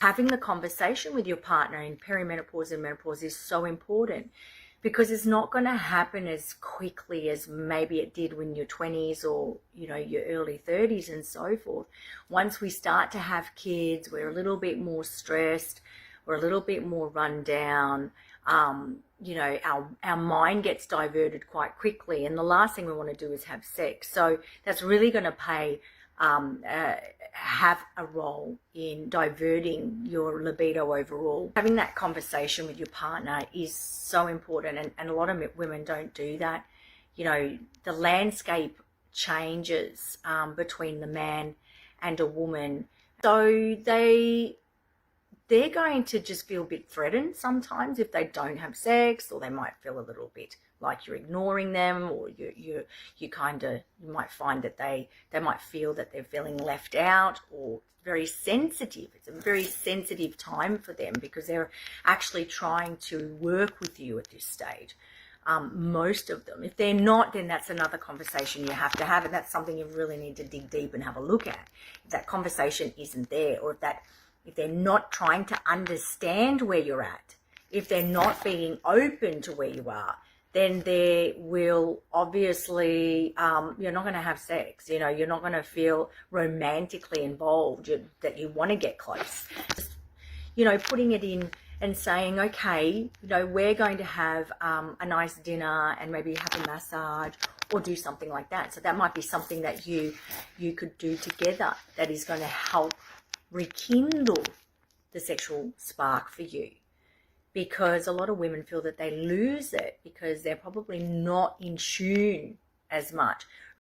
Having the conversation with your partner in perimenopause and menopause is so important, because it's not going to happen as quickly as maybe it did when you're 20s or, your early 30s and so forth. Once we start to have kids, we're a little bit more stressed, we're a little bit more run down. Our mind gets diverted quite quickly, and the last thing we want to do is have sex. So that's really going to have a role in diverting your libido overall. Having that conversation with your partner is so important, and a lot of women don't do that. The landscape changes between the man and a woman, so they're going to just feel a bit threatened sometimes if they don't have sex, or they might feel a little bit like you're ignoring them, or you might find that they might feel that they're feeling left out or very sensitive. It's a very sensitive time for them because they're actually trying to work with you at this stage. Most of them. If they're not, then that's another conversation you have to have, and that's something you really need to dig deep and have a look at. If that conversation isn't there, or if they're not trying to understand where you're at, if they're not being open to where you are, then they will obviously, you're not going to have sex. You're not going to feel romantically involved, that you want to get close. Just, putting it in and saying, okay, we're going to have a nice dinner and maybe have a massage or do something like that. So that might be something that you could do together that is going to help rekindle the sexual spark for you. Because a lot of women feel that they lose it because they're probably not in tune as much